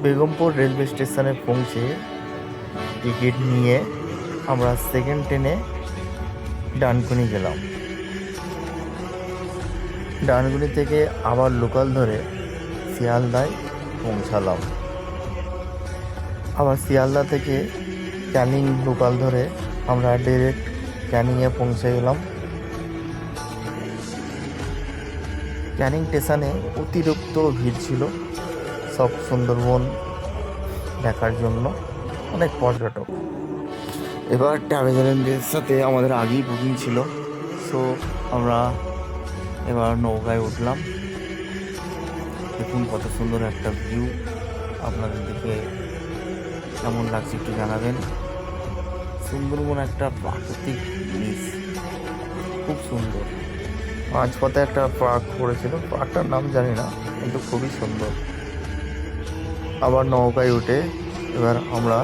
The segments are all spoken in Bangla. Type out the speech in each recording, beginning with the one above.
বেগমপুর রেলওয়ে স্টেশনে পৌঁছে টিকিট নিয়ে আমরা সেকেন্ড ট্রেনে ডানকুনি গেলাম। ডানকুনি থেকে আবার লোকাল ধরে শিয়ালদায় পৌঁছালাম। আবার শিয়ালদা থেকে ক্যানিং লোকাল ধরে আমরা ডিরেক্ট ক্যানিংয়ে পৌঁছে গেলাম। ক্যানিং স্টেশনে অতিরিক্ত ভিড় ছিল সব সুন্দরবন দেখার জন্য, অনেক পর্যটক। এবার ট্রাভেল এজেন্টের সাথে আমাদের আগেই বুকিং ছিল, সো আমরা এবার নৌকায় উঠলাম। দেখুন কত সুন্দর একটা ভিউ, আপনাদের দেখে কেমন লাগছে একটু জানাবেন। সুন্দরবন একটা প্রাকৃতিক জিনিস, খুব সুন্দর। মাঝপথে একটা পার্ক পড়েছিল, পার্কটার নাম জানি না, কিন্তু খুবই সুন্দর। আবার নৌকায় উঠে এবার আমরা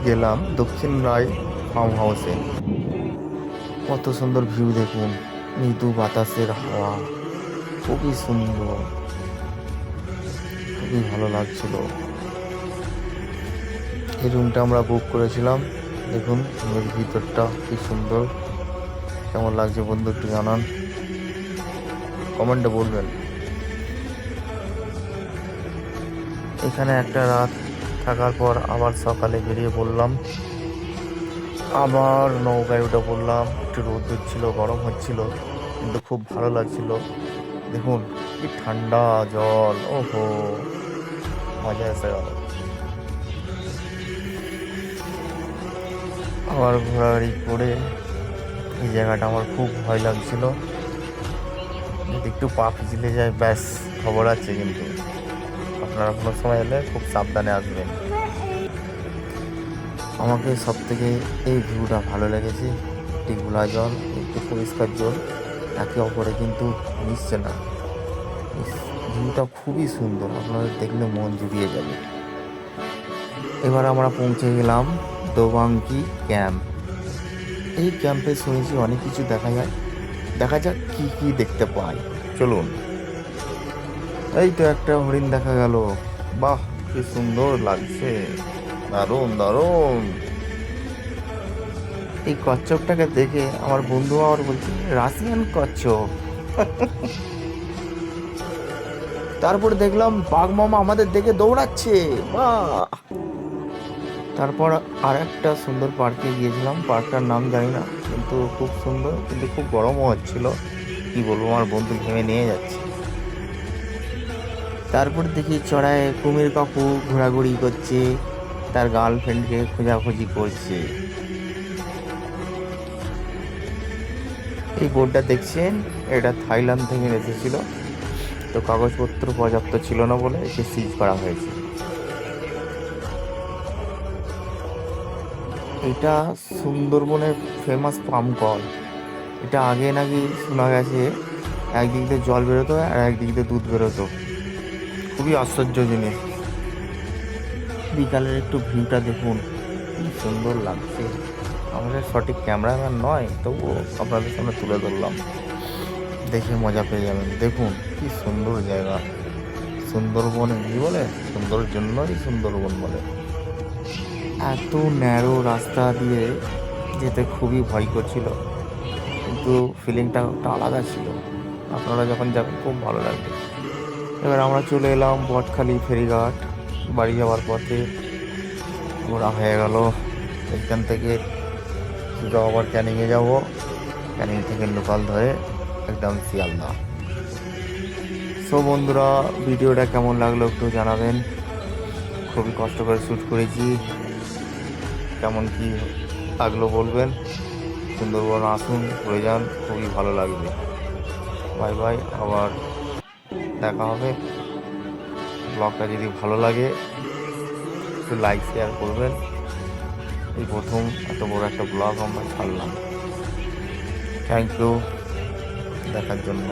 গেলাম দক্ষিণ রায় ফার্ম হাউসে। কত সুন্দর ভিউ দেখুন, মৃদু বাতাসের হাওয়া, খুবই সুন্দর, খুবই ভালো লাগছিল। এই রুমটা আমরা বুক করেছিলাম। দেখুন রুমের ভিতরটা কি সুন্দর, কেমন লাগছে বন্ধু একটু জানান, কমেন্টে বলবেন। এখানে একটা রাত থাকার পর আবার সকালে বেরিয়ে পড়লাম। আবার নৌকায় উঠে পড়লাম। একটু রোদ ছিল, গরম হচ্ছিল, কিন্তু খুব ভালো লাগছিল। দেখুন কি ঠান্ডা জল, ওহো মজা এসে গেল। আবার ঘোরাঘুরি করে এই জায়গাটা আমার খুব ভয় লাগছিল, যদি একটু পা পিছলে যায় ব্যাস খবর আছে। কিন্তু আপনারা কোনো সময় এলে খুব সাবধানে আসবেন। আমাকে সব থেকে এই ভিউটা ভালো লেগেছে, একটি ঘোলা জল, একটু পরিষ্কার জল, একে অপরে কিন্তু মিশছে না। ভিউটা খুবই সুন্দর, আপনাদের দেখলে মন জুড়িয়ে যাবে। এবার আমরা পৌঁছে গেলাম দোবাঙ্কি ক্যাম্প। এই ক্যাম্পে শুনেছি অনেক কিছু দেখা যায়, দেখা যাক কি কি দেখতে পাই, চলুন। এই তো একটা হরিণ দেখা গেল, বাহ কি সুন্দর লাগছে, দারুণ দারুণ। এই কচ্ছপটাকে দেখে আমার বন্ধু আবার বলছে রাশিয়ান কচ্ছপ। তারপর দেখলাম বাঘ মামা আমাদের দেখে দৌড়াচ্ছে, বাহ। তারপর আর একটা সুন্দর পার্কে গিয়েছিলাম, পার্কটার নাম জানি না, কিন্তু খুব সুন্দর, কিন্তু খুব গরমও হচ্ছিল। কি বলবো, আমার বন্ধু ঘেমে নিয়ে যাচ্ছে। তারপর দেখি চড়ায় কুমির কাকু ঘোরাঘুরি করছে, তার গার্লফ্রেন্ডকে খোঁজাখুঁজি করছে। এই বোর্ডটা দেখছেন, এটা থাইল্যান্ড থেকে এসেছিল, তো কাগজপত্র পর্যাপ্ত ছিল না বলে একে সিজ করা হয়েছে। এটা সুন্দরবনের ফেমাস পাম কল। এটা আগে নাকি শোনা গেছে একদিক দিয়ে জল বেরোতো আর একদিক দিয়ে দুধ বেরোতো, খুবই আশ্চর্য জিনিস। বিকালের একটু ভিউটা দেখুন, কি সুন্দর লাগছে। আমাদের সঠিক ক্যামেরাম্যান নয়, তবুও আপনাদের সামনে তুলে ধরলাম, দেখে মজা পেয়ে যাবেন। দেখুন কি সুন্দর জায়গা। সুন্দরবন কি বলে, সুন্দর জন্যই সুন্দরবন বলে। এত ন্যারো রাস্তা দিয়ে যেতে খুবই ভয় করছিল, কিন্তু ফিলিংটা একটা আলাদা ছিল। আপনারা যখন যাবেন খুব ভালো লাগবে। এবার আমরা চলে এলাম বটখালি ফেরিঘাট। বাড়ি যাওয়ার পথে ঘোরা হয়ে গেল। এখান থেকে সোজা আবার ক্যানিংয়ে যাব, ক্যানিং থেকে লোকাল ধরে একদম শিয়ালদা। সো বন্ধুরা, ভিডিওটা কেমন লাগলো একটু জানাবেন। খুবই কষ্ট করে শ্যুট করেছি, কেমন কি লাগলো বলবেন। সুন্দরবন আসুন, ঘুরে যান, খুবই ভালো লাগবে। বাই বাই, আবার দেখা হবে। ব্লগটা যদি ভালো লাগে একটু লাইক শেয়ার করবেন। এই প্রথম এত বড় একটা ব্লগ আমরা ছাড়লাম। থ্যাংক ইউ দেখার জন্য।